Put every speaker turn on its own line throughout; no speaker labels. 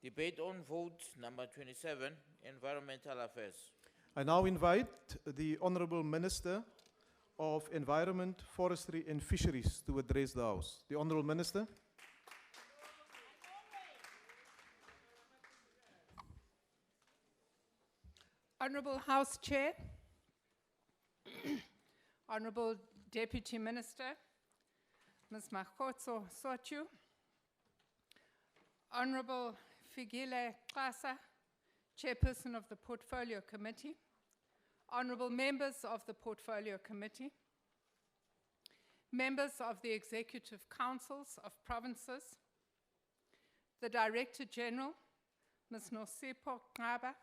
Debate on vote number 27, Environmental Affairs.
I now invite the Honorable Minister of Environment, Forestry and Fisheries to address the House. The Honorable Minister.
Honourable House Chair, Honourable Deputy Minister, Ms. Makgotso Sotyu, Honourable Figile Xasa, Chairperson of the Portfolio Committee, Honourable Members of the Portfolio Committee, Members of the Executive Councils of Provinces, the Director General, Ms. Nosipho Nqaba,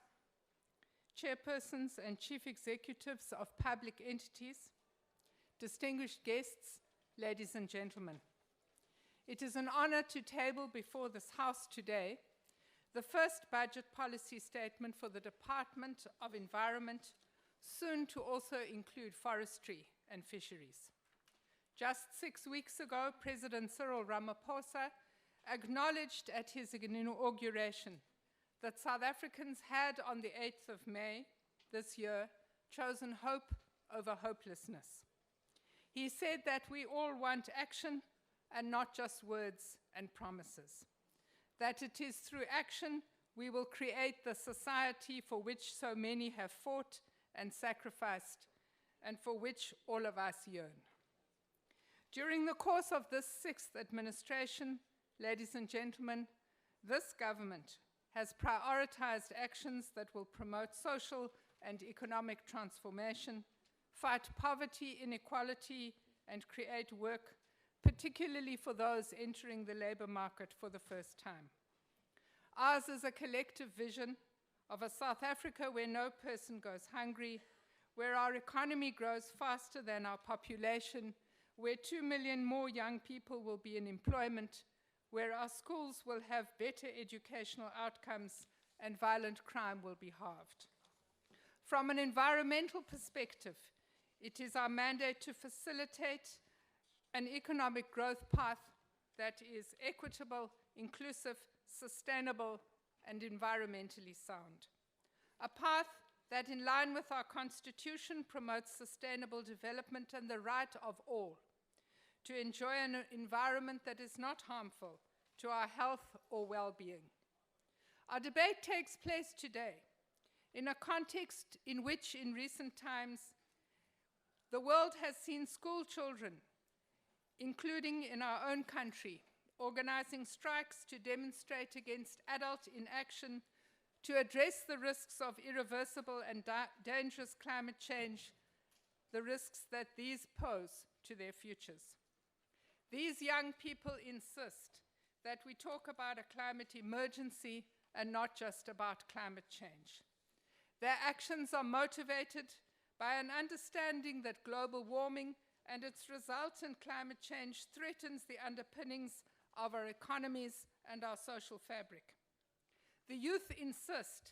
Chairpersons and Chief Executives of public entities, distinguished guests, ladies and gentlemen. It is an honor to table before this House today the first budget policy statement for the Department of Environment, soon to also include forestry and fisheries. Just 6 weeks ago, President Cyril Ramaphosa acknowledged at his inauguration that South Africans had, on the 8th of May this year, chosen hope over hopelessness. He said that we all want action and not just words and promises. That it is through action we will create the society for which so many have fought and sacrificed, and for which all of us yearn. During the course of this 6th administration, ladies and gentlemen, this government has prioritized actions that will promote social and economic transformation, fight poverty, inequality, and create work, particularly for those entering the labor market for the first time. Ours is a collective vision of a South Africa where no person goes hungry, where our economy grows faster than our population, where 2 million more young people will be in employment, where our schools will have better educational outcomes and violent crime will be halved. From an environmental perspective, it is our mandate to facilitate an economic growth path that is equitable, inclusive, sustainable, and environmentally sound. A path that, in line with our Constitution, promotes sustainable development and the right of all to enjoy an environment that is not harmful to our health or well-being. Our debate takes place today in a context in which, in recent times, the world has seen school children, including in our own country, organizing strikes to demonstrate against adult inaction, to address the risks of irreversible and dangerous climate change, the risks that these pose to their futures. These young people insist that we talk about a climate emergency and not just about climate change. Their actions are motivated by an understanding that global warming and its resultant climate change threatens the underpinnings of our economies and our social fabric. The youth insist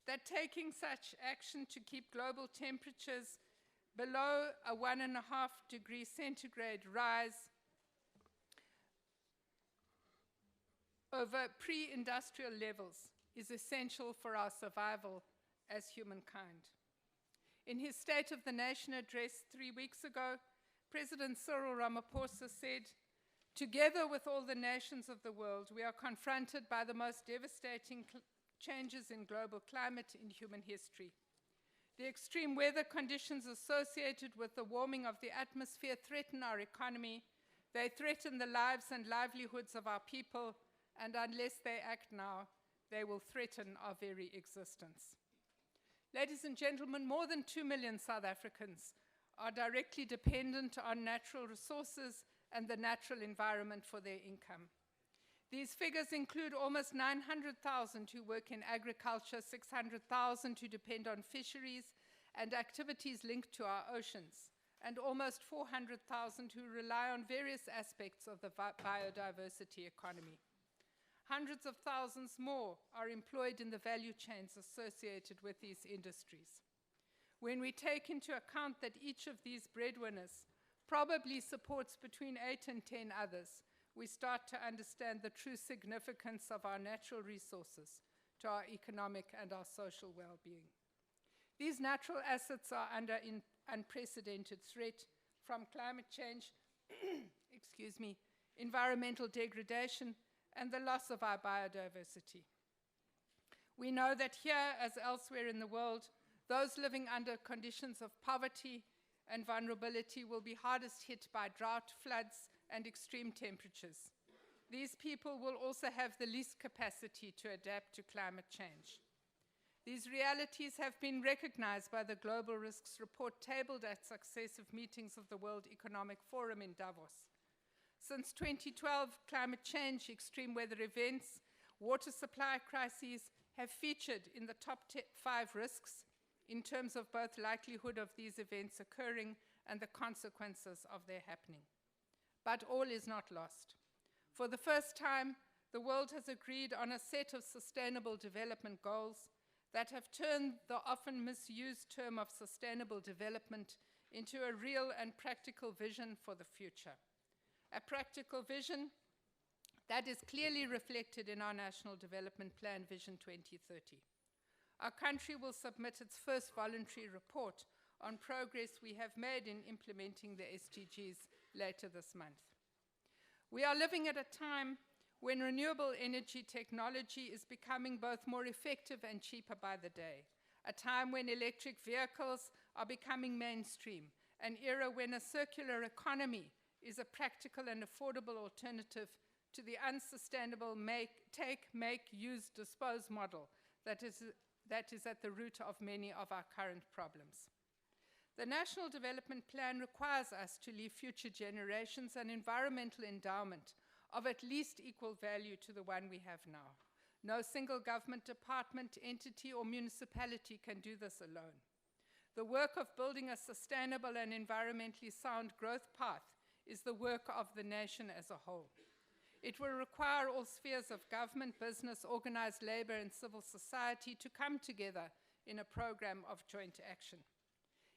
that taking such action to keep global temperatures below a 1.5 degree centigrade rise over pre-industrial levels is essential for our survival as humankind. In his State of the Nation address 3 weeks ago, President Cyril Ramaphosa said, "Together with all the nations of the world, we are confronted by the most devastating changes in global climate in human history. The extreme weather conditions associated with the warming of the atmosphere threaten our economy. They threaten the lives and livelihoods of our people, and unless they act now, they will threaten our very existence." Ladies and gentlemen, more than 2 million South Africans are directly dependent on natural resources and the natural environment for their income. These figures include almost 900,000 who work in agriculture, 600,000 who depend on fisheries and activities linked to our oceans, and almost 400,000 who rely on various aspects of the biodiversity economy. Hundreds of thousands more are employed in the value chains associated with these industries. When we take into account that each of these breadwinners probably supports between 8 and 10 others, we start to understand the true significance of our natural resources to our economic and our social well-being. These natural assets are under unprecedented threat from climate change, excuse me, environmental degradation, and the loss of our biodiversity. We know that here, as elsewhere in the world, those living under conditions of poverty and vulnerability will be hardest hit by drought, floods, and extreme temperatures. These people will also have the least capacity to adapt to climate change. These realities have been recognized by the Global Risks Report tabled at successive meetings of the World Economic Forum in Davos. Since 2012, climate change, extreme weather events, water supply crises have featured in the top 5 risks in terms of both likelihood of these events occurring and the consequences of their happening. But all is not lost. For the first time, the world has agreed on a set of sustainable development goals that have turned the often misused term of sustainable development into a real and practical vision for the future. A practical vision that is clearly reflected in our National Development Plan Vision 2030. Our country will submit its first voluntary report on progress we have made in implementing the SDGs later this month. We are living at a time when renewable energy technology is becoming both more effective and cheaper by the day, a time when electric vehicles are becoming mainstream, an era when a circular economy is a practical and affordable alternative to the unsustainable take, make, use, dispose model that is at the root of many of our current problems. The National Development Plan requires us to leave future generations an environmental endowment of at least equal value to the one we have now. No single government department, entity, or municipality can do this alone. The work of building a sustainable and environmentally sound growth path is the work of the nation as a whole. It will require all spheres of government, business, organized labor, and civil society to come together in a program of joint action.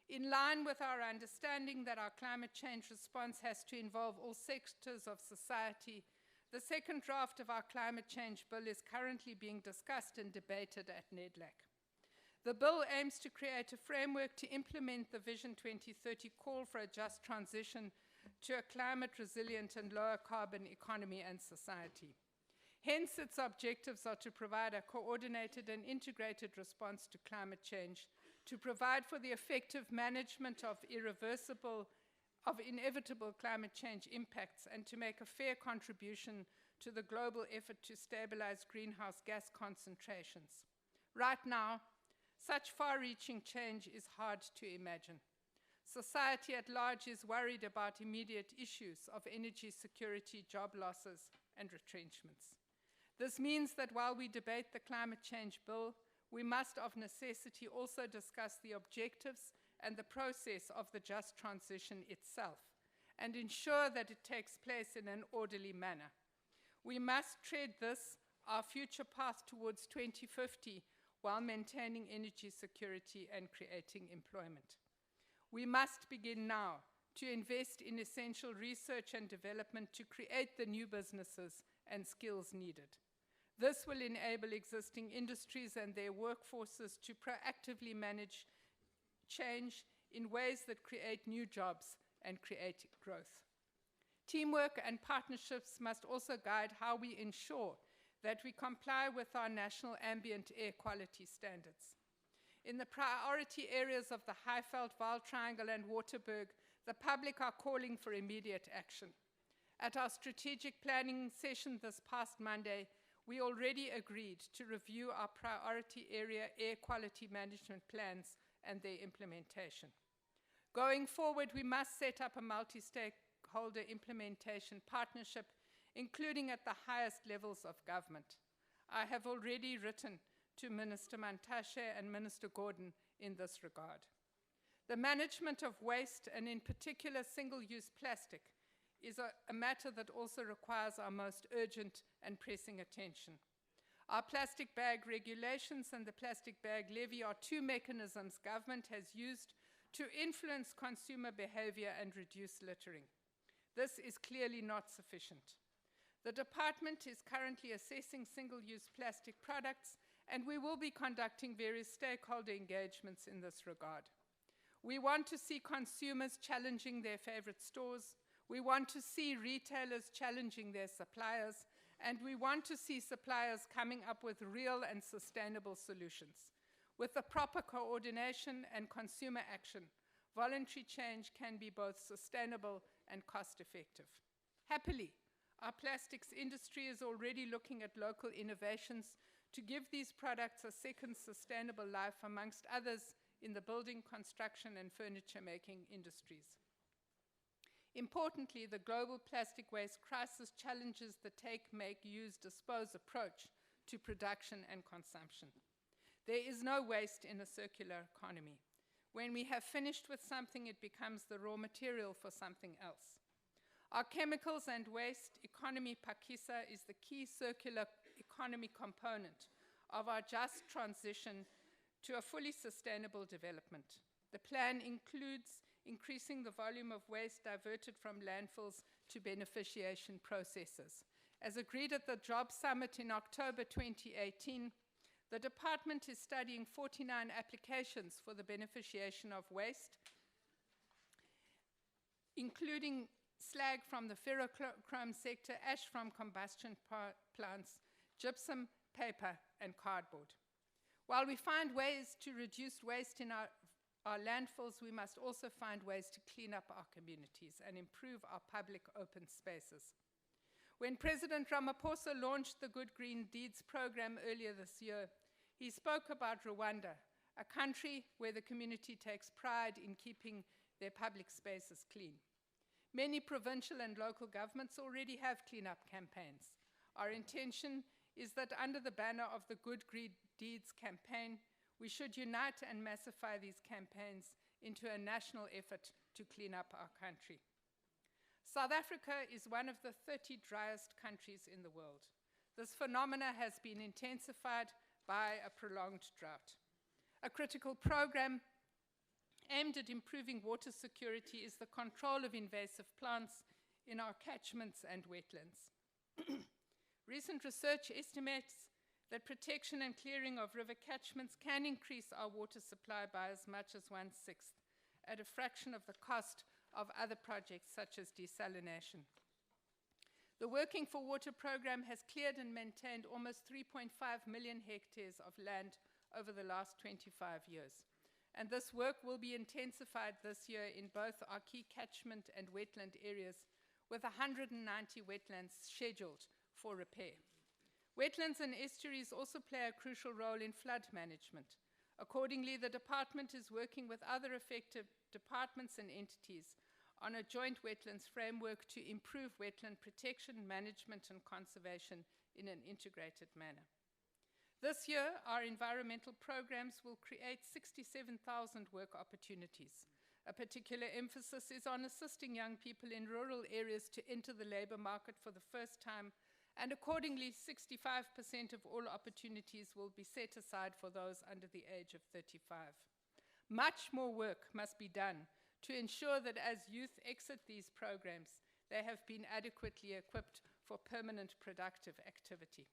In line with our understanding that our climate change response has to involve all sectors of society, the second draft of our climate change bill is currently being discussed and debated at NEDLAC. The bill aims to create a framework to implement the Vision 2030 call for a just transition to a climate-resilient and lower-carbon economy and society. Hence, its objectives are to provide a coordinated and integrated response to climate change, to provide for the effective management of inevitable climate change impacts, and to make a fair contribution to the global effort to stabilize greenhouse gas concentrations. Right now, such far-reaching change is hard to imagine. Society at large is worried about immediate issues of energy security, job losses, and retrenchments. This means that while we debate the climate change bill, we must of necessity also discuss the objectives and the process of the just transition itself, and ensure that it takes place in an orderly manner. We must tread this, our future path towards 2050, while maintaining energy security and creating employment. We must begin now to invest in essential research and development to create the new businesses and skills needed. This will enable existing industries and their workforces to proactively manage change in ways that create new jobs and create growth. Teamwork and partnerships must also guide how we ensure that we comply with our national ambient air quality standards. In the priority areas of the Highveld, Vaal Triangle, and Waterberg, the public are calling for immediate action. At our strategic planning session this past Monday, we already agreed to review our priority area air quality management plans and their implementation. Going forward, we must set up a multi-stakeholder implementation partnership, including at the highest levels of government. I have already written to Minister Mantashe and Minister Gordon in this regard. The management of waste, and in particular single-use plastic, is a matter that also requires our most urgent and pressing attention. Our plastic bag regulations and the plastic bag levy are two mechanisms government has used to influence consumer behavior and reduce littering. This is clearly not sufficient. The department is currently assessing single-use plastic products, and we will be conducting various stakeholder engagements in this regard. We want to see consumers challenging their favorite stores. We want to see retailers challenging their suppliers, and we want to see suppliers coming up with real and sustainable solutions. With the proper coordination and consumer action, voluntary change can be both sustainable and cost-effective. Happily, our plastics industry is already looking at local innovations to give these products a second sustainable life, amongst others in the building, construction, and furniture-making industries. Importantly, the global plastic waste crisis challenges the take, make, use, dispose approach to production and consumption. There is no waste in a circular economy. When we have finished with something, it becomes the raw material for something else. Our chemicals and waste economy, Pakisa, is the key circular economy component of our just transition to a fully sustainable development. The plan includes increasing the volume of waste diverted from landfills to beneficiation processes. As agreed at the Job Summit in October 2018, the department is studying 49 applications for the beneficiation of waste, including slag from the ferrochrome sector, ash from combustion plants, gypsum, paper, and cardboard. While we find ways to reduce waste in our landfills, we must also find ways to clean up our communities and improve our public open spaces. When President Ramaphosa launched the Good Green Deeds program earlier this year, he spoke about Rwanda, a country where the community takes pride in keeping their public spaces clean. Many provincial and local governments already have cleanup campaigns. Our intention is that under the banner of the Good Green Deeds campaign, we should unite and massify these campaigns into a national effort to clean up our country. South Africa is one of the 30 driest countries in the world. This phenomena has been intensified by a prolonged drought. A critical program aimed at improving water security is the control of invasive plants in our catchments and wetlands. Recent research estimates that protection and clearing of river catchments can increase our water supply by as much as 1/6, at a fraction of the cost of other projects such as desalination. The Working for Water program has cleared and maintained almost 3.5 million hectares of land over the last 25 years. And this work will be intensified this year in both our key catchment and wetland areas, with 190 wetlands scheduled for repair. Wetlands and estuaries also play a crucial role in flood management. Accordingly, the department is working with other affected departments and entities on a joint wetlands framework to improve wetland protection, management, and conservation in an integrated manner. This year, our environmental programs will create 67,000 work opportunities. A particular emphasis is on assisting young people in rural areas to enter the labor market for the first time, and accordingly, 65% of all opportunities will be set aside for those under the age of 35. Much more work must be done to ensure that as youth exit these programs, they have been adequately equipped for permanent productive activity.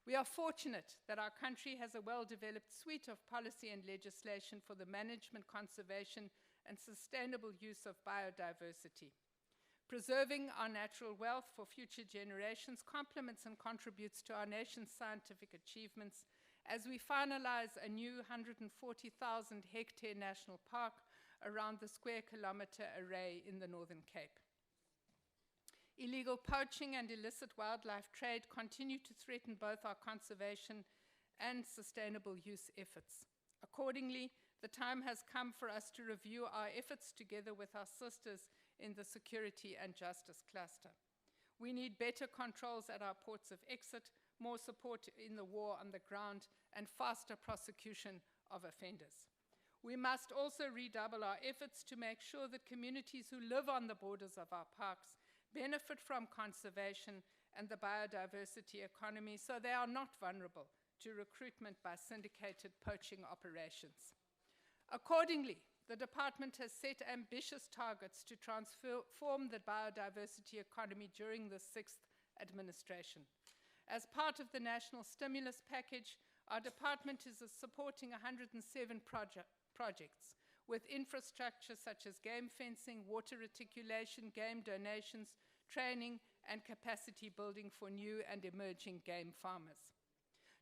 We are fortunate that our country has a well-developed suite of policy and legislation for the management, conservation, and sustainable use of biodiversity. Preserving our natural wealth for future generations complements and contributes to our nation's scientific achievements as we finalize a new 140,000 hectare national park around the square kilometer array in the Northern Cape. Illegal poaching and illicit wildlife trade continue to threaten both our conservation and sustainable use efforts. Accordingly, the time has come for us to review our efforts together with our sisters in the security and justice cluster. We need better controls at our ports of exit, more support in the war on the ground, and faster prosecution of offenders. We must also redouble our efforts to make sure that communities who live on the borders of our parks benefit from conservation and the biodiversity economy so they are not vulnerable to recruitment by syndicated poaching operations. Accordingly, the department has set ambitious targets to transform the biodiversity economy during the 6th administration. As part of the national stimulus package, our department is supporting 107 projects with infrastructure such as game fencing, water reticulation, game donations, training, and capacity building for new and emerging game farmers.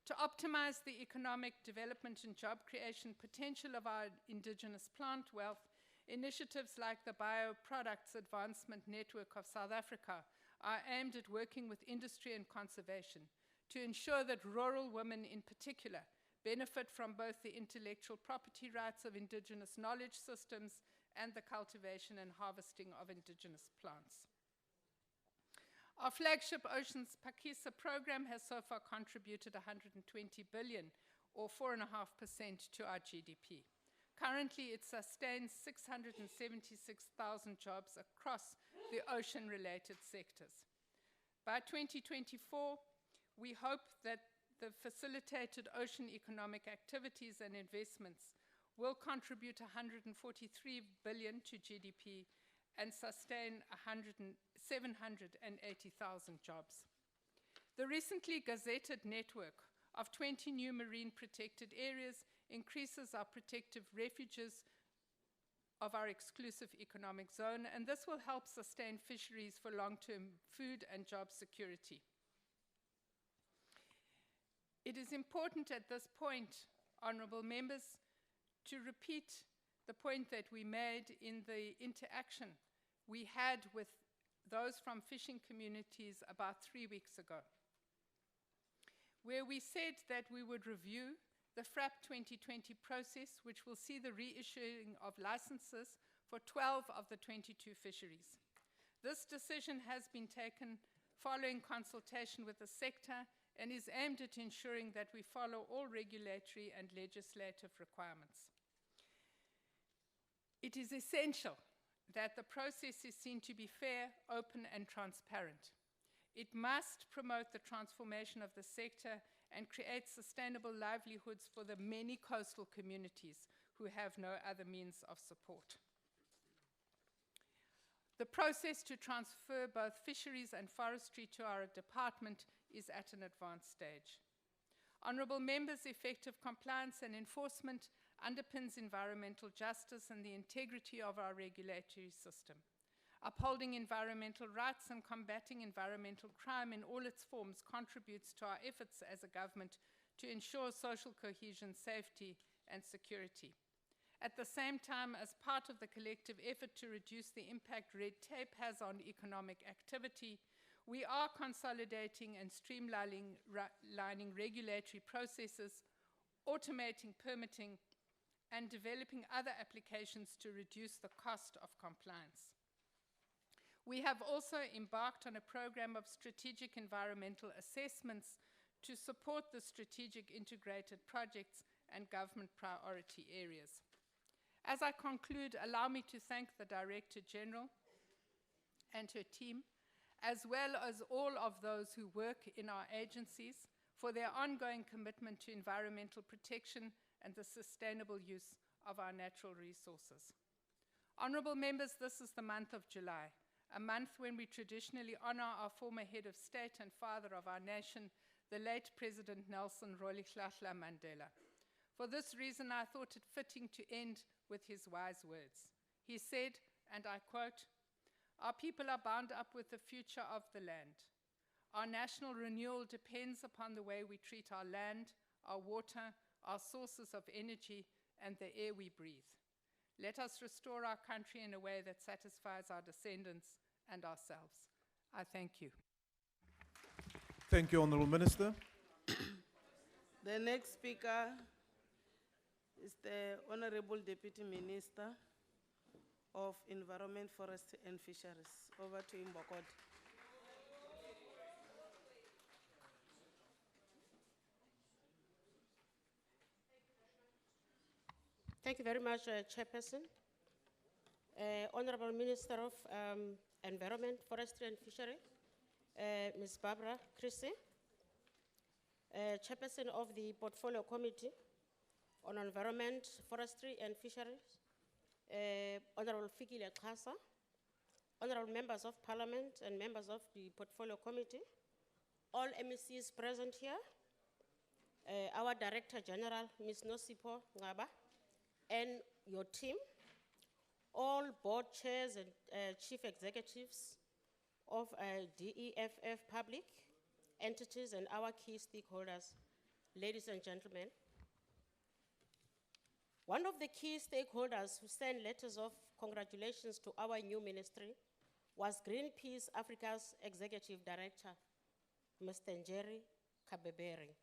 To optimize the economic development and job creation potential of our indigenous plant wealth, initiatives like the Bioproducts Advancement Network of South Africa are aimed at working with industry and conservation to ensure that rural women in particular benefit from both the intellectual property rights of indigenous knowledge systems and the cultivation and harvesting of indigenous plants. Our flagship Oceans Pakisa program has so far contributed 120 billion, or 4.5% to our GDP. Currently, it sustains 676,000 jobs across the ocean-related sectors. By 2024, we hope that the facilitated ocean economic activities and investments will contribute 143 billion to GDP and sustain 780,000 jobs. The recently gazetted network of 20 new marine protected areas increases our protective refuges of our exclusive economic zone, and this will help sustain fisheries for long-term food and job security. It is important at this point, honourable members, to repeat the point that we made in the interaction we had with those from fishing communities about 3 weeks ago, where we said that we would review the FRAP 2020 process, which will see the reissuing of licenses for 12 of the 22 fisheries. This decision has been taken following consultation with the sector and is aimed at ensuring that we follow all regulatory and legislative requirements. It is essential that the process is seen to be fair, open, and transparent. It must promote the transformation of the sector and create sustainable livelihoods for the many coastal communities who have no other means of support. The process to transfer both fisheries and forestry to our department is at an advanced stage. Honourable members, effective compliance and enforcement underpins environmental justice and the integrity of our regulatory system. Upholding environmental rights and combating environmental crime in all its forms contributes to our efforts as a government to ensure social cohesion, safety, and security. At the same time, as part of the collective effort to reduce the impact red tape has on economic activity, we are consolidating and streamlining regulatory processes, automating permitting, and developing other applications to reduce the cost of compliance. We have also embarked on a program of strategic environmental assessments to support the strategic integrated projects and government priority areas. As I conclude, allow me to thank the Director General and her team, as well as all of those who work in our agencies, for their ongoing commitment to environmental protection and the sustainable use of our natural resources. Honourable members, this is the month of July, a month when we traditionally honour our former head of state and father of our nation, the late President Nelson Rolihlahla Mandela. For this reason, I thought it fitting to end with his wise words. He said, and I quote, "Our people are bound up with the future of the land. Our national renewal depends upon the way we treat our land, our water, our sources of energy, and the air we breathe. Let us restore our country in a way that satisfies our descendants and ourselves." I thank you.
Thank you, Honourable Minister.
The next speaker is the Honourable Deputy Minister of Environment, Forestry and Fisheries. Over to you, Mbokodi.
Thank you very much, Chairperson. Honourable Minister of Environment, Forestry and Fishery, Ms. Barbara Chrissy, Chairperson of the Portfolio Committee on Environment, Forestry and Fisheries, Honourable Fikile Xhasa, Honourable Members of Parliament and members of the Portfolio Committee, all MECs present here, our Director General, Ms. Nosipo Ngaba, and your team, all board chairs and chief executives of DEFF public entities and our key stakeholders, ladies and gentlemen. One of the key stakeholders who sent letters of congratulations to our new ministry was Greenpeace Africa's Executive Director, Mr. Njeri Kabebering.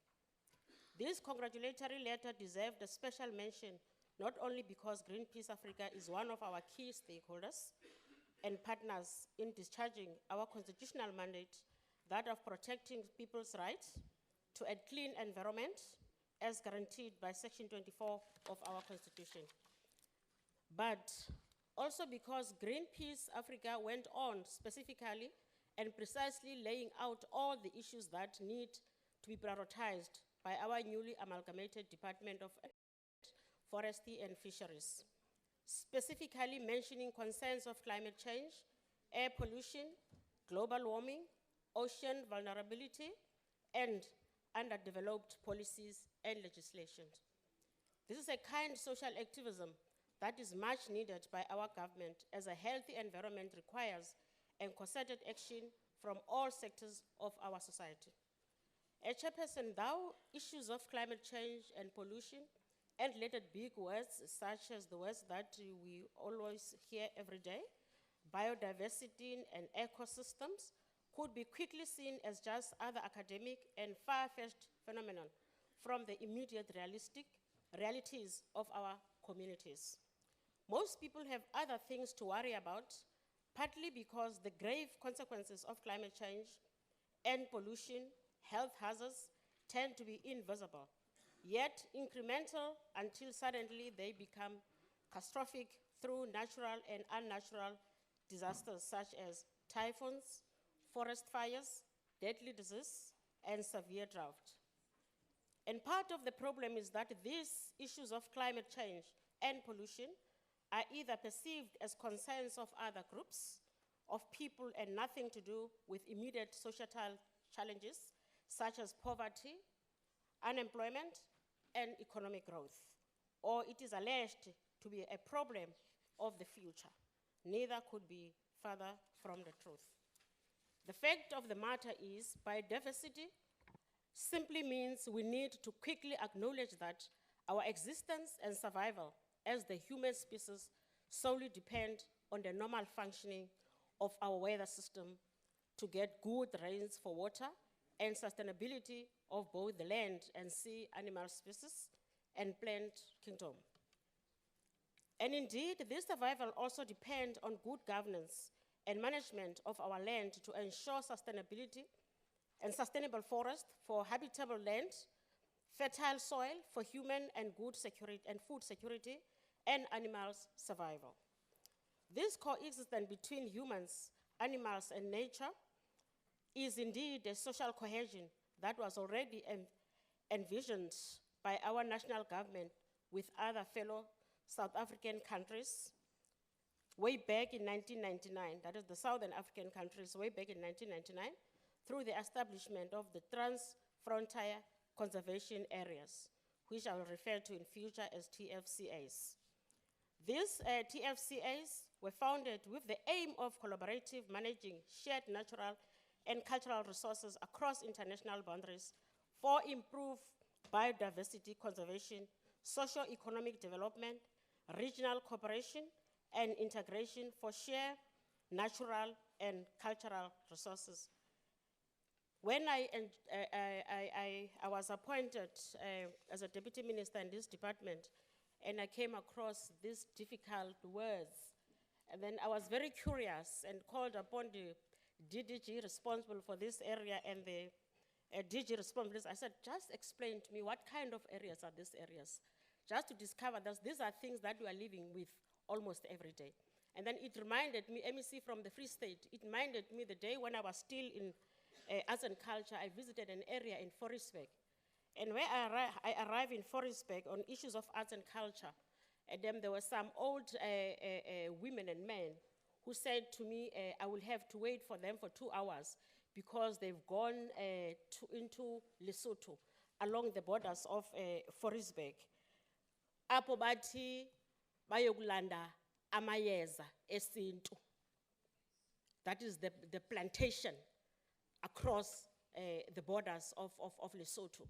This congratulatory letter deserved a special mention, not only because Greenpeace Africa is one of our key stakeholders and partners in discharging our constitutional mandate, that of protecting people's rights to a clean environment as guaranteed by Section 24 of our Constitution, but also because Greenpeace Africa went on specifically and precisely laying out all the issues that need to be prioritized by our newly amalgamated Department of Forestry and Fisheries, specifically mentioning concerns of climate change, air pollution, global warming, ocean vulnerability, and underdeveloped policies and legislation. This is a kind social activism that is much needed by our government, as a healthy environment requires a concerted action from all sectors of our society. Chairperson, thou issues of climate change and pollution and related big words such as the words that we always hear every day, biodiversity and ecosystems, could be quickly seen as just other academic and far-fetched phenomenon from the immediate realities of our communities. Most people have other things to worry about, partly because the grave consequences of climate change and pollution, health hazards, tend to be invisible, yet incremental until suddenly they become catastrophic through natural and unnatural disasters such as typhoons, forest fires, deadly disease, and severe drought. And part of the problem is that these issues of climate change and pollution are either perceived as concerns of other groups of people and nothing to do with immediate societal challenges such as poverty, unemployment, and economic growth, or it is alleged to be a problem of the future. Neither could be further from the truth. The fact of the matter is, biodiversity simply means we need to quickly acknowledge that our existence and survival as the human species solely depend on the normal functioning of our weather system to get good rains for water and sustainability of both the land and sea animal species and plant kingdom. And indeed, this survival also depends on good governance and management of our land to ensure sustainability and sustainable forest for habitable land, fertile soil for human and good security and food security, and animals' survival. This coexistence between humans, animals, and nature is indeed a social cohesion that was already envisioned by our national government with other fellow South African countries way back in 1999, that is the Southern African countries way back in 1999, through the establishment of the Trans-Frontier Conservation Areas, which I will refer to in future as TFCAs. These TFCAs were founded with the aim of collaborative managing shared natural and cultural resources across international boundaries for improved biodiversity conservation, socio-economic development, regional cooperation, and integration for shared natural and cultural resources. When I was appointed as a deputy minister in this department, and I came across these difficult words, and then I was very curious and called upon the DDG responsible for this area and the DG responsible. I said, just explain to me what kind of areas are these areas, just to discover that these are things that we are living with almost every day. And then it reminded me, MEC from the Free State, it reminded me the day when I was still in arts and culture, I visited an area in Forestry. And when I arrived in Forestry on issues of arts and culture, and then there were some old women and men who said to me, I will have to wait for them for 2 hours because they've gone into Lesotho along the borders of Forestry. Apo bathi bayokulanda amayeza esintu. That is the plantation across the borders of Lesotho.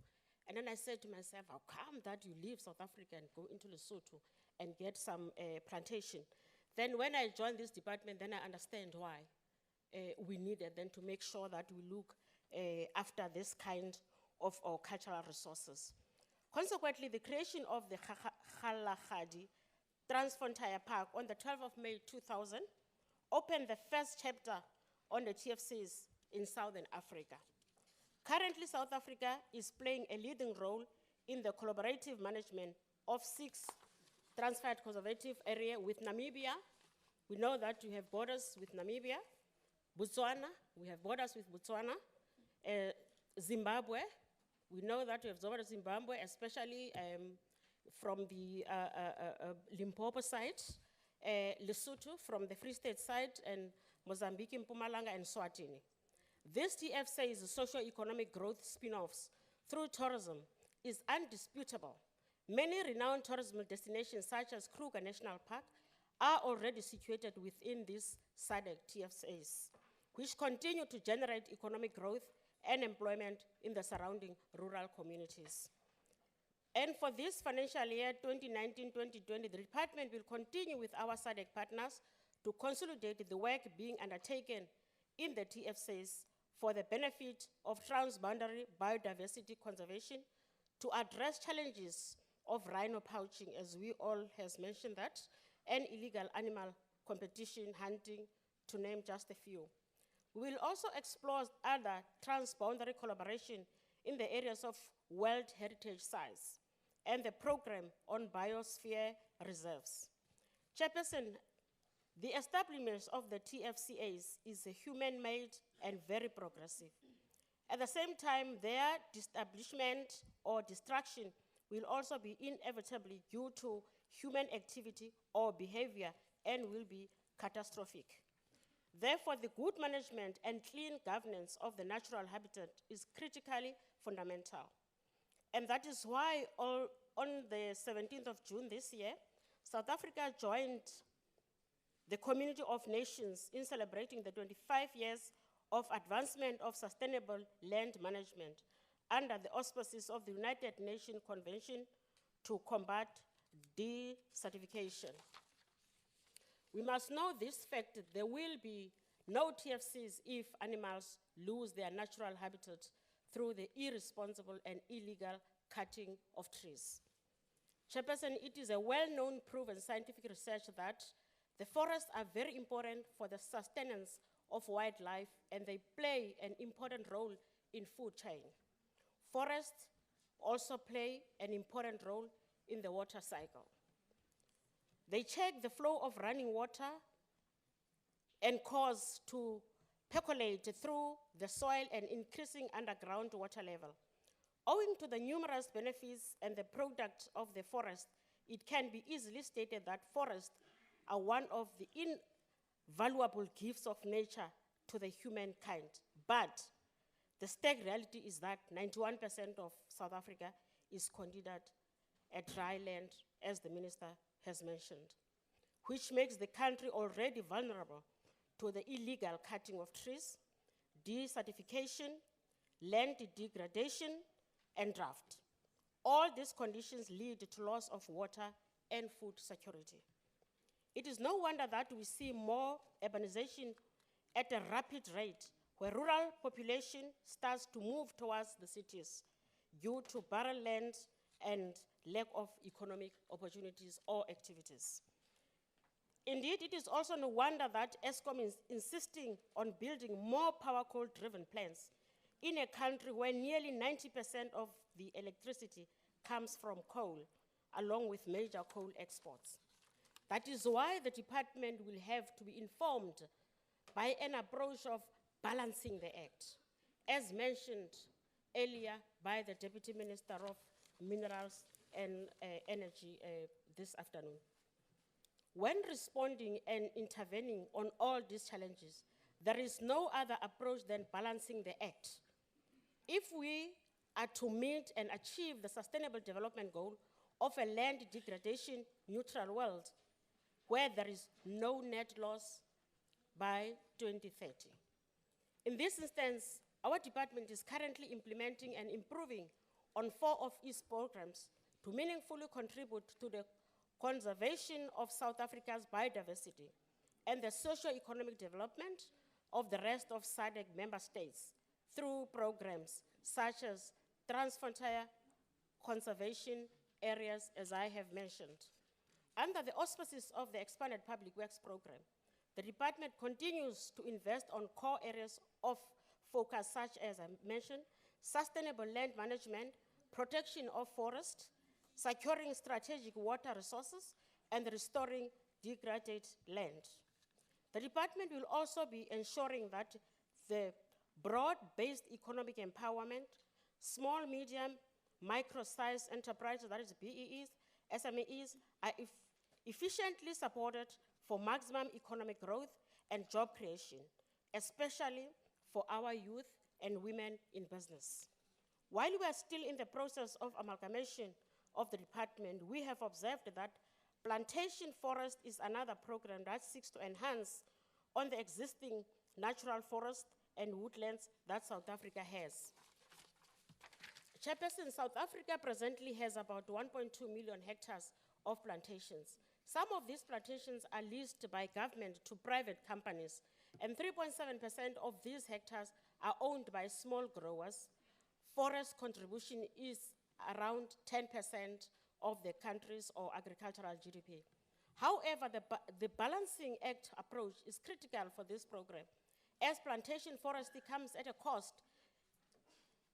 And then I said to myself, how come that you leave South Africa and go into Lesotho and get some plantation? Then when I joined this department, then I understand why we needed then to make sure that we look after this kind of our cultural resources. Consequently, the creation of the Kgalagadi Transfrontier Park on the 12th of May 2000 opened the first chapter on the TFCs in Southern Africa. Currently, South Africa is playing a leading role in the collaborative management of 6 transferred conservative areas with Namibia. We know that we have borders with Namibia. Botswana, we have borders with Botswana. Zimbabwe, we know that we have borders with Zimbabwe, especially from the Limpopo side. Lesotho from the Free State side, and Mozambique, Mpumalanga, and Swatini. This TFC's socio-economic growth spin-offs through tourism is undisputable. Many renowned tourism destinations such as Kruger National Park are already situated within these SADC TFCs, which continue to generate economic growth and employment in the surrounding rural communities. And for this financial year, 2019-2020, the department will continue with our SADC partners to consolidate the work being undertaken in the TFCs for the benefit of transboundary biodiversity conservation, to address challenges of rhino poaching, as we all has mentioned that, and illegal animal competition, hunting, to name just a few. We will also explore other transboundary collaboration in the areas of World Heritage Sites and the program on biosphere reserves. Chairperson, the establishment of the TFCAs is a human-made and very progressive. At the same time, their establishment or destruction will also be inevitably due to human activity or behavior and will be catastrophic. Therefore, the good management and clean governance of the natural habitat is critically fundamental. And that is why on the 17th of June this year, South Africa joined the Community of Nations in celebrating the 25 years of advancement of sustainable land management under the auspices of the United Nations Convention to combat desertification. We must know this fact that there will be no TFCs if animals lose their natural habitat through the irresponsible and illegal cutting of trees. Chairperson, it is a well-known proven scientific research that the forests are very important for the sustenance of wildlife, and they play an important role in food chain. Forests also play an important role in the water cycle. They check the flow of running water and cause to percolate through the soil and increasing underground water level. Owing to the numerous benefits and the product of the forest, it can be easily stated that forests are one of the invaluable gifts of nature to the humankind. But the stark reality is that 91% of South Africa is considered a dry land, as the minister has mentioned, which makes the country already vulnerable to the illegal cutting of trees, desertification, land degradation, and drought. All these conditions lead to loss of water and food security. It is no wonder that we see more urbanization at a rapid rate, where rural population starts to move towards the cities due to barren land and lack of economic opportunities or activities. Indeed, it is also no wonder that ESCOM is insisting on building more power coal-driven plants in a country where nearly 90% of the electricity comes from coal, along with major coal exports. That is why the department will have to be informed by an approach of balancing the act, as mentioned earlier by the Deputy Minister of Minerals and Energy this afternoon. When responding and intervening on all these challenges, there is no other approach than balancing the act. If we are to meet and achieve the Sustainable Development Goal of a land degradation neutral world, where there is no net loss by 2030. In this instance, our department is currently implementing and improving on 4 of its programs to meaningfully contribute to the conservation of South Africa's biodiversity and the socio-economic development of the rest of SADC member states through programs such as transfrontier conservation areas, as I have mentioned. Under the auspices of the Expanded Public Works Program, the department continues to invest on core areas of focus such as I mentioned, sustainable land management, protection of forests, securing strategic water resources, and restoring degraded land. The department will also be ensuring that the broad-based economic empowerment, small, medium, micro-sized enterprises, that is BEEs, SMEs, are efficiently supported for maximum economic growth and job creation, especially for our youth and women in business. While we are still in the process of amalgamation of the department, we have observed that plantation forest is another program that seeks to enhance on the existing natural forest and woodlands that South Africa has. Chairperson, South Africa presently has about 1.2 million hectares of plantations. Some of these plantations are leased by government to private companies, and 3.7% of these hectares are owned by small growers. Forest contribution is around 10% of the country's or agricultural GDP. However, the balancing act approach is critical for this program, as plantation forestry comes at a cost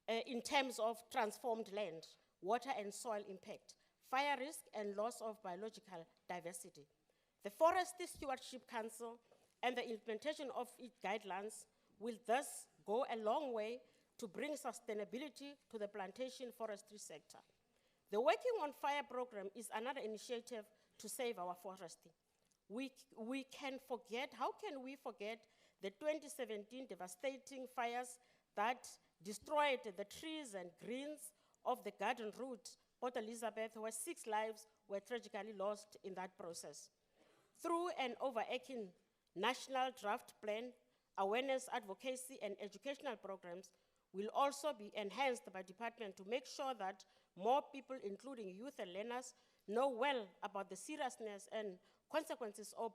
in terms of transformed land, water and soil impact, fire risk, and loss of biological diversity. The Forestry Stewardship Council and the implementation of its guidelines will thus go a long way to bring sustainability to the plantation forestry sector. The Working on Fire program is another initiative to save our forestry. How can we forget the 2017 devastating fires that destroyed the trees and greens of the Garden Route, Port Elizabeth, where 6 lives were tragically lost in that process. Through an overarching national draft plan, awareness, advocacy, and educational programs will also be enhanced by department to make sure that more people, including youth and learners, know well about the seriousness and consequences of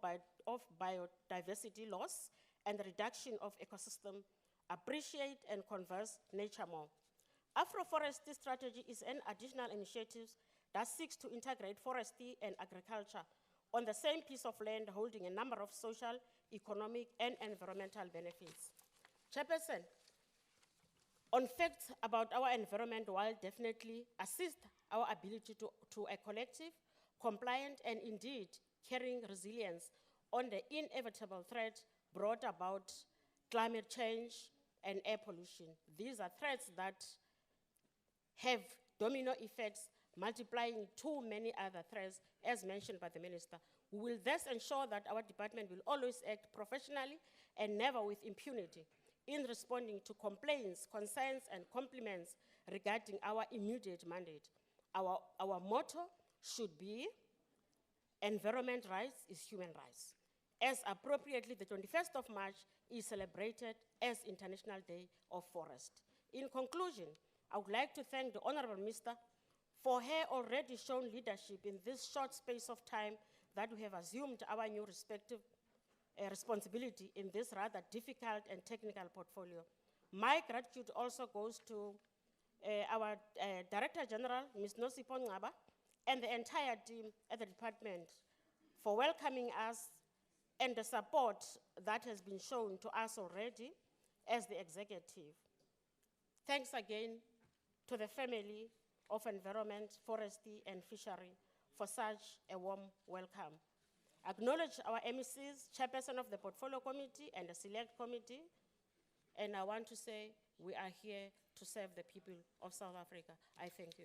biodiversity loss and the reduction of ecosystem, appreciate and conserve nature more. Agroforestry strategy is an additional initiative that seeks to integrate forestry and agriculture on the same piece of land, holding a number of social, economic, and environmental benefits. Chairperson, on facts about our environment will definitely assist our ability to a collective, compliant, and indeed caring resilience on the inevitable threat brought about climate change and air pollution. These are threats that have domino effects, multiplying too many other threats, as mentioned by the Minister. We will thus ensure that our department will always act professionally and never with impunity in responding to complaints, concerns, and compliments regarding our immediate mandate. Our motto should be, environment rights is human rights. As appropriately, the 21st of March is celebrated as International Day of Forest. In conclusion, I would like to thank the Honorable Minister for her already shown leadership in this short space of time that we have assumed our new respective responsibility in this rather difficult and technical portfolio. My gratitude also goes to our Director General, Ms. Nosipho Ngaba, and the entire team at the department for welcoming us and the support that has been shown to us already as the executive. Thanks again to the family of Environment, Forestry, and Fishery for such a warm welcome. Acknowledge our MECs, Chairperson of the Portfolio Committee and the Select Committee, and I want to say we are here to serve the people of South Africa. I thank you.